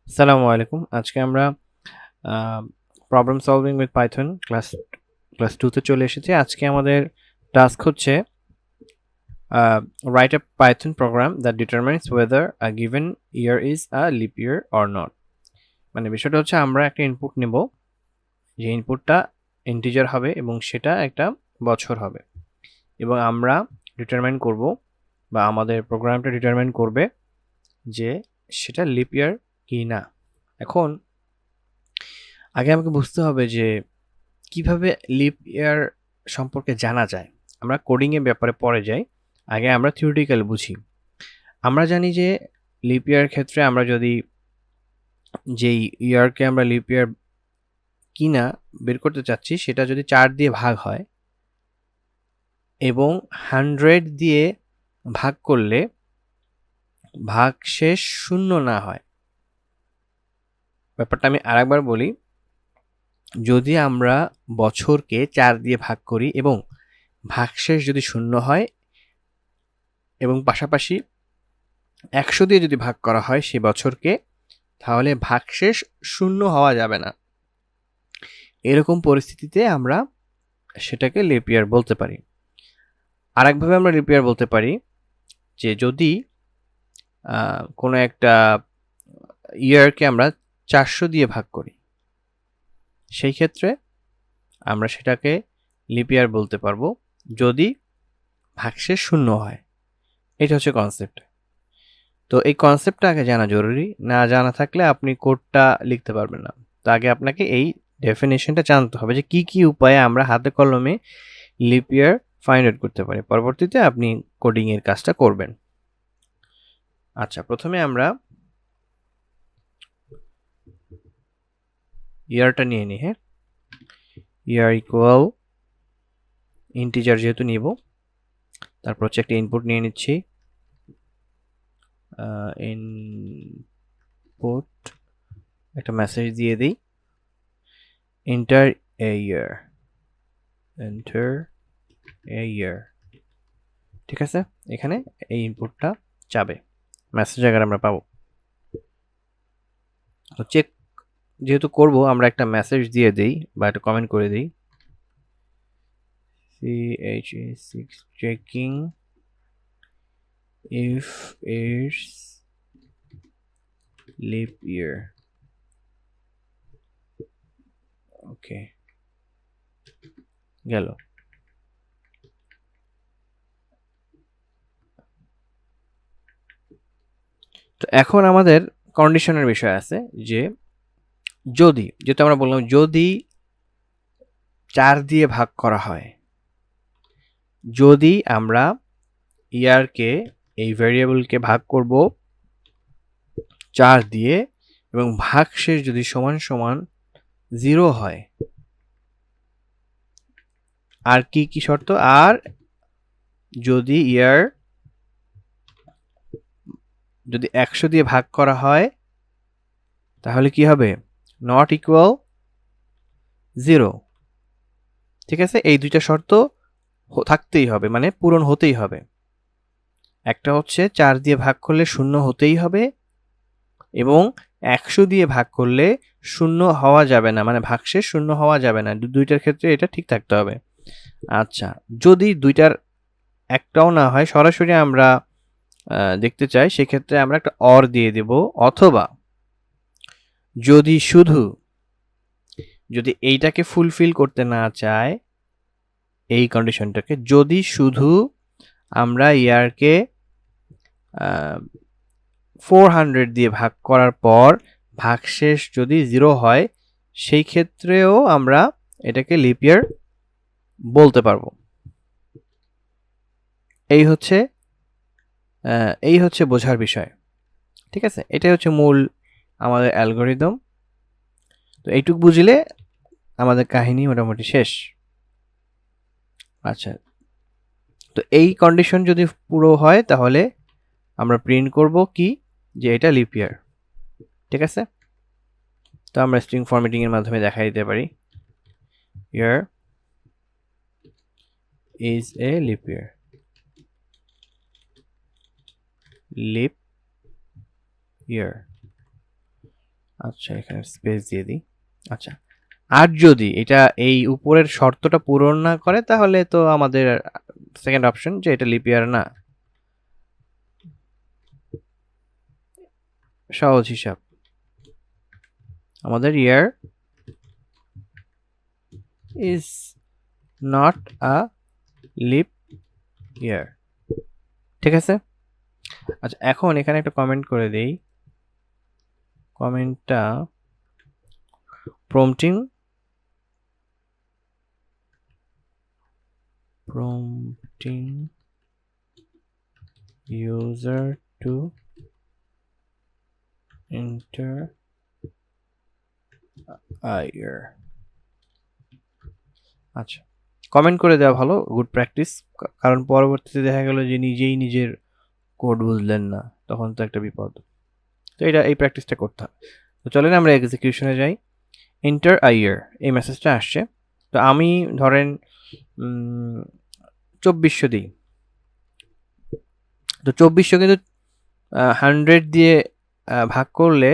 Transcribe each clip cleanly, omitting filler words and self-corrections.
আসসালামু আলাইকুম। আজকে আমরা problem solving with Python class 2 তে চলে এসেছি। আজকে আমাদের টাস্ক হচ্ছে write a Python program that determines weather a given year is a leap year or not. মানে বিষয়টা হচ্ছে আমরা একটা ইনপুট নেব, যে ইনপুটটা ইন্টিজার হবে এবং সেটা একটা বছর হবে, এবং আমরা ডিটারমাইন করব বা আমাদের প্রোগ্রামটা ডিটারমাইন করবে যে সেটা লিপ ইয়ার কি না। এখন আগে আমাকে বুঝতে হবে যে কিভাবে লিপ ইয়ার সম্পর্কে জানা যায়। আমরা কোডিং এর ব্যাপারে পরে যাই, আগে আমরা থিওরিটিক্যাল বুঝি। আমরা জানি যে লিপ ইয়ার ক্ষেত্রে আমরা যদি যেই ইয়ারকে আমরা লিপ ইয়ার কিনা বের করতে চাচ্ছি সেটা যদি 4 দিয়ে ভাগ হয় এবং 100 দিয়ে ভাগ করলে ভাগশেষ শূন্য না হয়। ব্যাপারটা আমি আরেকবার বলি, যদি আমরা বছরকে 4 দিয়ে ভাগ করি এবং ভাগশেষ যদি শূন্য হয় এবং পাশাপাশি 100 দিয়ে যদি ভাগ করা হয় সেই বছরকে, তাহলে ভাগশেষ শূন্য হওয়া যাবে না। এরকম পরিস্থিতিতে আমরা সেটাকে লিপ ইয়ার বলতে পারি। আরেকভাবে আমরা লিপ ইয়ার বলতে পারি যে যদি কোনো একটা ইয়ারকে আমরা 400 দিয়ে ভাগ করি, সেই ক্ষেত্রে আমরা সেটাকে লিপ ইয়ার বলতে পারবো যদি ভাগশেষ শূন্য হয়। এটা হচ্ছে কনসেপ্ট। তো এই কনসেপ্টটা আগে জানা জরুরি, না জানা থাকলে আপনি কোডটা লিখতে পারবেন না। তো আগে আপনাকে এই ডেফিনেশনটা জানতে হবে যে কি কি উপায়ে আমরা হাতে কলমে লিপ ইয়ার ফাইন্ড আউট করতে পারি। পরবর্তীতে আপনি কোডিং এর কাজটা করবেন। আচ্ছা, প্রথমে আমরা ইয়ারটা নিয়ে নিই। হ্যাঁ, ইয়ার ইকুয়াল ইন্টিজার যেহেতু নিব, তারপর হচ্ছে একটা ইনপুট নিয়ে নিচ্ছি। ইনপুট একটা মেসেজ দিয়ে দিই, enter a year, enter a ইয়ার। ঠিক আছে, এখানে এই ইনপুটটা যাবে, মেসেজ আকারে আমরা পাবো। তো চেক যেহেতু করব, আমরা একটা মেসেজ দিয়ে দেই বা একটা কমেন্ট করে দিই, CHA6 checking if it's leap year. ওকে, গেল। তো এখন আমাদের কন্ডিশনের বিষয় আছে যে যদি, যেটা আমরা বললাম, যদি 4 দিয়ে ভাগ করা হয়, যদি আমরা ইয়ারকে, এই ভেরিয়েবলকে ভাগ করব 4 দিয়ে এবং ভাগশেষ যদি সমান সমান 0 হয়, আর কি কি শর্ত, আর যদি ইয়ার যদি 100 দিয়ে ভাগ করা হয় তাহলে কি হবে, নট ইকুয়াল 0। ঠিক আছে, এই দুইটা শর্ত থাকতেই হবে, মানে পূরণ হতেই হবে। একটা হচ্ছে 4 দিয়ে ভাগ করলে শূন্য হতেই হবে, এবং 100 দিয়ে ভাগ করলে শূন্য হওয়া যাবে না, মানে ভাগশেষ শূন্য হওয়া যাবে না। দুইটার ক্ষেত্রে এটা ঠিক থাকতে হবে। আচ্ছা, যদি দুইটার একটাও না হয়, সরাসরি আমরা দেখতে চাই, সেক্ষেত্রে আমরা একটা অর দিয়ে দেব, অথবা যদি শুধু, যদি এইটাকে ফুলফিল করতে না চায়, এই কন্ডিশনটাকে যদি শুধু আমরা ইয়ারকে 400 দিয়ে ভাগ করার পর ভাগশেষ যদি 0 হয়, সেই ক্ষেত্রেও আমরা এটাকে লিপ ইয়ার বলতে পারবো। এই হচ্ছে বোঝার বিষয়। ঠিক আছে, এটাই হচ্ছে মূল আমাদের অ্যালগোরিদম। তো এইটুক বুঝলে আমাদের কাহিনী মোটামুটি শেষ। আচ্ছা, তো এই কন্ডিশন যদি পুরো হয় তাহলে আমরা প্রিন্ট করব কি, যে এটা লিপ ইয়ার। ঠিক আছে, তো আমরা স্ট্রিং ফরম্যাটিং এর মাধ্যমে দেখাই দিতে পারি, year is a leap year, leap year. আচ্ছা, এখানে স্পেস দিয়ে দিই। আচ্ছা, আর যদি এটা এই উপরের শর্তটা পূরণ না করে তাহলে তো আমাদের সেকেন্ড অপশন যে এটা লিপ ইয়ার না। সহজ হিসাব, আমাদের year is not a leap year. ঠিক আছে। আচ্ছা, এখন এখানে একটা কমেন্ট করে দেই। কমেন্টটা prompting user to enter a year। আচ্ছা, কমেন্ট করে দেওয়া ভালো, গুড প্র্যাকটিস। কারণ পরবর্তীতে দেখা গেল যে নিজেই নিজের কোড বুঝলেন না, তখন তো একটা বিপদ। তো এই প্র্যাকটিসটা করতে হবে। তো চলেন আমরা এক্সিকিউশনে যাই। এন্টার আ ইয়ার, এই মেসেজটা আসছে। তো আমি ধরেন 2400 দিই। তো 2400 কিন্তু 100 দিয়ে ভাগ করলে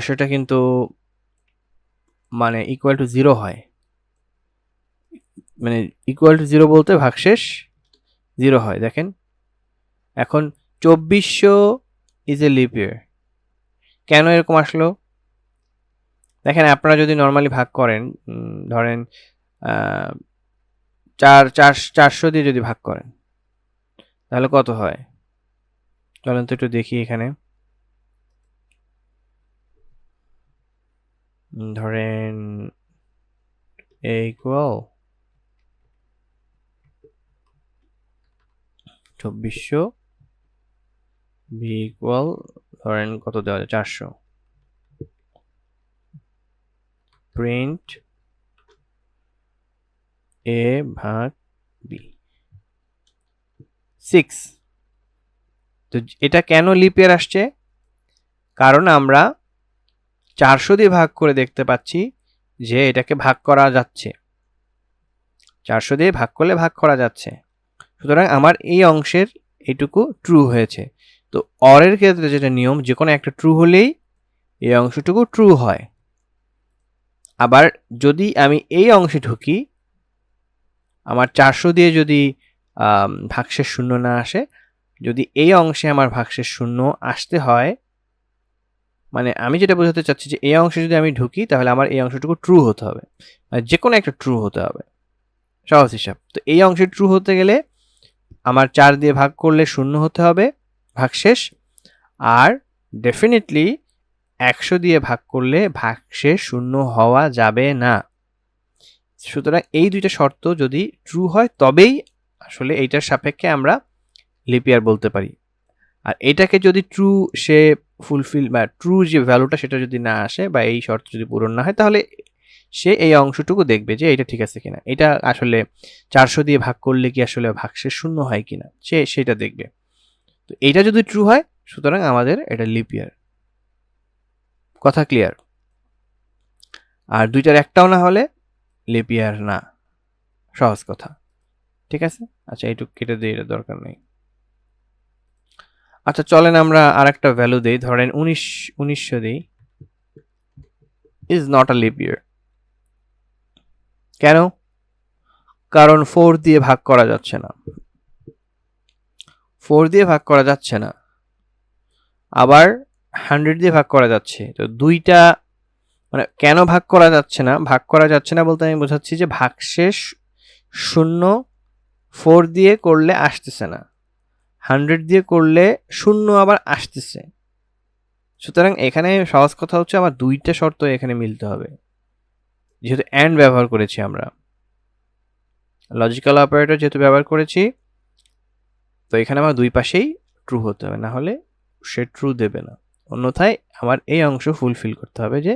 সেটা কিন্তু মানে ইকুয়াল টু 0 হয়। মানে ইকুয়াল টু 0 বলতে ভাগশেষ 0 হয়। দেখেন এখন 2400 ইজ এ লিপ ইয়ার। কেন এরকম আসলো? দেখেন আপনারা যদি নর্মালি ভাগ করেন, ধরেন 400 দিয়ে যদি ভাগ করেন তাহলে কত হয়? চলেন তো একটু দেখি। এখানে ধরেন a ইকুয়াল 2400, b ইকুয়াল ধরেন কত দেওয়া যায়, 400। প্রিন্ট a ভাগ b 6। তো এটা কেন লিপ ইয়ার আসছে? কারণ আমরা 400 দিয়ে ভাগ করে দেখতে পাচ্ছি যে এটাকে ভাগ করা যাচ্ছে। 400 দিয়ে ভাগ করলে ভাগ করা যাচ্ছে। সুতরাং আমার এই অংশের এইটুকু ট্রু হয়েছে। তো অরের ক্ষেত্রে যেটা নিয়ম, যে কোনো একটা ট্রু হলেই এই অংশটুকু ট্রু হয়। আবার যদি আমি এই অংশে ঢুকি, আমার 400 দিয়ে যদি ভাগশেষ শূন্য না আসে, যদি এই অংশে আমার ভাগশেষ শূন্য আসতে হয়, মানে আমি যেটা বোঝাতে চাচ্ছি যে এই অংশে যদি আমি ঢুকি তাহলে আমার এই অংশটুকু ট্রু হতে হবে, মানে যে কোনো একটা ট্রু হতে হবে। সহজ হিসাব। তো এই অংশে ট্রু হতে গেলে আমার 4 দিয়ে ভাগ করলে শূন্য হতে হবে ভাগশেষ, আর ডেফিনেটলি 100 দিয়ে ভাগ করলে ভাগশেষ শূন্য হওয়া যাবে না। সুতরাং এই দুইটা শর্ত যদি ট্রু হয় তবেই আসলে এইটার সাপেক্ষে আমরা লিপ ইয়ার বলতে পারি। আর এটাকে যদি ট্রু সে ফুলফিল বা ট্রু যে ভ্যালুটা সেটা যদি না আসে বা এই শর্ত যদি পূরণ না হয়, তাহলে সে এই অংশটুকু দেখবে যে এটা ঠিক আছে কিনা, এটা আসলে 400 দিয়ে ভাগ করলে কি আসলে ভাগশেষ শূন্য হয় কিনা সে সেটা দেখবে। তো এইটা যদি ট্রু হয় সুতরাং আমাদের এটা লিপ ইয়ার। কথা ক্লিয়ার? আর দুইটার একটাও না হলে লিপ ইয়ার না। সহজ কথা। ঠিক আছে। আচ্ছা, এইটুকু কেটে দিই, এটা দরকার নেই। আচ্ছা, চলেন আমরা আর একটা ভ্যালু দিই। ধরেন 1900 দিই। ইজ নট আ লিপ ইয়ার। কেন? কারণ 4 দিয়ে ভাগ করা যাচ্ছে না। 4 দিয়ে ভাগ করা যাচ্ছে না, আবার 100 দিয়ে ভাগ করা যাচ্ছে। তো দুইটা মানে কেন ভাগ করা যাচ্ছে না? ভাগ করা যাচ্ছে না বলতে আমি বোঝাচ্ছি যে ভাগশেষ শূন্য 4 দিয়ে করলে আসতেছে না, 100 দিয়ে করলে শূন্য আবার আসতেছে। সুতরাং এখানে সহজ কথা হচ্ছে আমার দুইটা শর্ত এখানে মিলতে হবে। যেহেতু অ্যান্ড ব্যবহার করেছি, আমরা লজিক্যাল অপারেটর যেহেতু ব্যবহার করেছি, তো এখানে আমার দুই পাশেই ট্রু হতে হবে, না হলে সে ট্রু দেবে না। অন্যথায় আমার এই অংশ ফুলফিল করতে হবে যে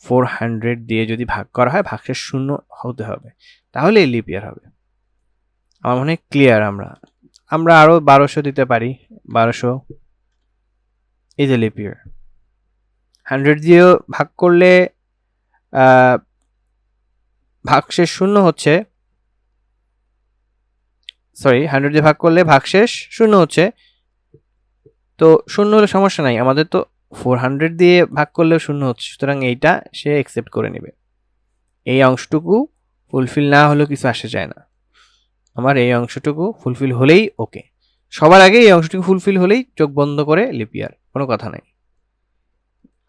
400 দিয়ে যদি ভাগ করা হয় ভাগশেষ শূন্য হতে হবে, তাহলে এই লিপ ইয়ার হবে। আমার মনে হয় ক্লিয়ার। আমরা আরো 1200 দিতে পারি। 1200 এই যে লিপ ইয়ার। 100 দিয়েও ভাগ করলে ভাগশেষ শূন্য হচ্ছে, সরি 100 দিয়ে ভাগ করলে ভাগশেষ শূন্য হচ্ছে। তো শূন্য হলে সমস্যা নাই, আমাদের তো 400 দিয়ে ভাগ করলেও শূন্য হচ্ছে, সুতরাং এইটা সে অ্যাকসেপ্ট করে নেবে। এই অংশটুকু ফুলফিল না হলেও কিছু আসে যায় না, আমার এই অংশটুকু ফুলফিল হলেই ওকে। সবার আগে এই অংশটুকু ফুলফিল হলেই চোখ বন্ধ করে লিপ ইয়ার, কোনো কথা নাই।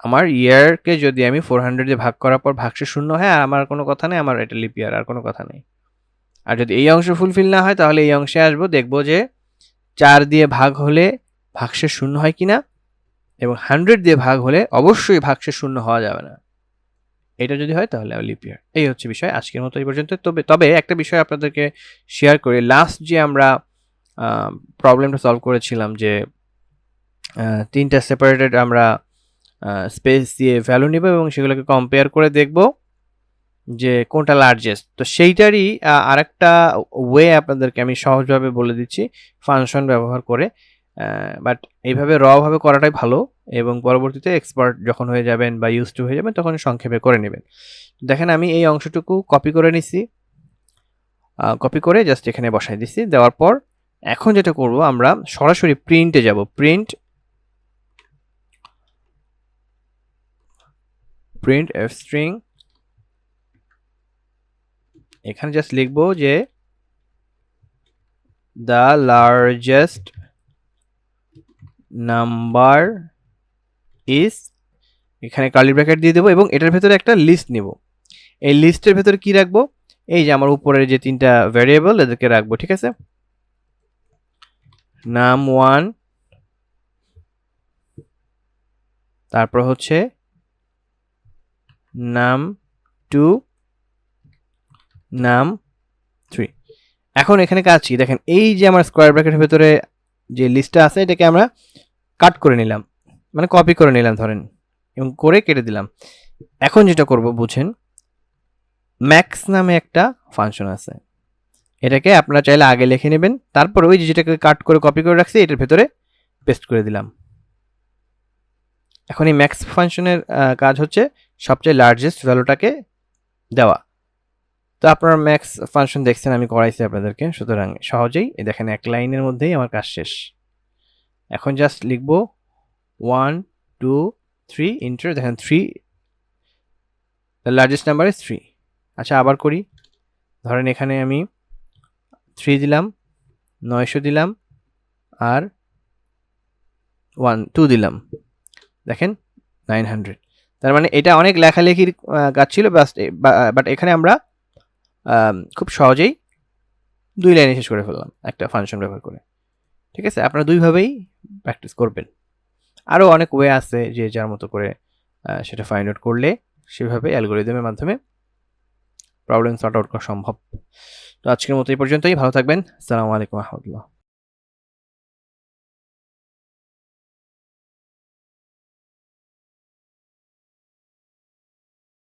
আমার ইয়ারকে যদি আমি 400 দিয়ে ভাগ করার পর ভাগশেষ শূন্য হয়, আর আমার কোনো কথা নেই, আমার এটা লিপ ইয়ার, আর কোনো কথা নেই। আর যদি এই অংশ ফুলফিল না হয় তাহলে এই অংশে আসবো, দেখবো যে 4 দিয়ে ভাগ হলে ভাগশেষ শূন্য হয় কিনা, এবং 100 দিয়ে ভাগ হলে অবশ্যই ভাগশেষ শূন্য হওয়া যাবে না। এটা যদি হয় তাহলে লিপ ইয়ার। এই হচ্ছে বিষয়। আজকের মতো এই পর্যন্ত। তবে একটা বিষয় আপনাদেরকে শেয়ার করি, লাস্ট যে আমরা প্রবলেমটা সলভ করেছিলাম, যে 3টা সেপারেটেড আমরা স্পেস দিয়ে ভ্যালু নিব এবং সেগুলোকে কম্পেয়ার করে দেখব যে কোনটা লার্জেস্ট। তো সেইটারই আরেকটা ওয়ে আপনাদেরকে আমি সহজভাবে বলে দিচ্ছি ফাংশন ব্যবহার করে। বাট এইভাবে ভাবে করাটাই ভালো, এবং পরবর্তীতে এক্সপার্ট যখন হয়ে যাবেন বা ইউজ টু হয়ে যাবেন তখন সংক্ষেপে করে নেবেন। দেখেন আমি এই অংশটুকু কপি করে নিছি, কপি করে জাস্ট এখানে বসাই দিছি। দেওয়ার পর এখন যেটা করব, আমরা সরাসরি প্রিন্টে যাব। প্রিন্ট এফ স্ট্রিং, এখানে জাস্ট লিখবো যে দ্য লার্জেস্ট নাম্বার ইজ, এখানে কার্লি ব্র্যাকেট দিয়ে দেবো এবং এটার ভেতরে একটা লিস্ট নিব। এই লিস্টের ভেতরে কি রাখবো, এই যে আমার উপরের যে 3টা ভ্যারিয়েবল এদেরকে রাখবো, ঠিক আছে। num1, তারপর হচ্ছে num2, num3। এখন এখানে কাজ কি দেখেন, এই যে আমার স্কোয়ার ব্র্যাকেটের ভেতরে যে লিস্টটা আছে এটাকে আমরা কাট করে নিলাম, মানে কপি করে নিলাম ধরেন, এবং করে কেটে দিলাম। এখন যেটা করব বুঝেন, ম্যাক্স নামে একটা ফাংশন আছে, এটাকে আপনারা চাইলে আগে লিখে নেবেন, তারপর ওই যেটাকে কাট করে কপি করে রাখছি এটার ভেতরে পেস্ট করে দিলাম। এখন এই ম্যাক্স ফাংশনের কাজ হচ্ছে সবচেয়ে লার্জেস্ট ভ্যালুটাকে দেওয়া। তো আপনারা ম্যাক্স ফাংশন দেখছেন, আমি করাইছি আপনাদেরকে, সুতরাং সহজেই দেখেন এক লাইনের মধ্যেই আমার কাজ শেষ। এখন জাস্ট লিখব 1 2 3 ইন্টার, দেখেন 3, দ্য লার্জেস্ট নাম্বার ইজ 3। আচ্ছা আবার করি, ধরেন এখানে আমি 3 দিলাম, 900 দিলাম, আর 2 দিলাম, দেখেন 900। তার মানে এটা অনেক লেখালেখির কাজ ছিল, বাট এখানে আমরা খুব সহজেই 2 লাইনে শেষ করে ফেললাম একটা ফাংশন ব্যবহার করে। ঠিক আছে, আপনারা দুইভাবেই প্র্যাকটিস করবেন। আরও অনেক ওয়ে আছে যে যার মতো করে সেটা ফাইন্ড আউট করলে সেভাবে অ্যালগোরিদমের মাধ্যমে প্রবলেম সর্ট আউট করা সম্ভব। তো আজকের মতো এই পর্যন্তই, ভালো থাকবেন। আসসালামু আলাইকুম রহমতুল্লাহ।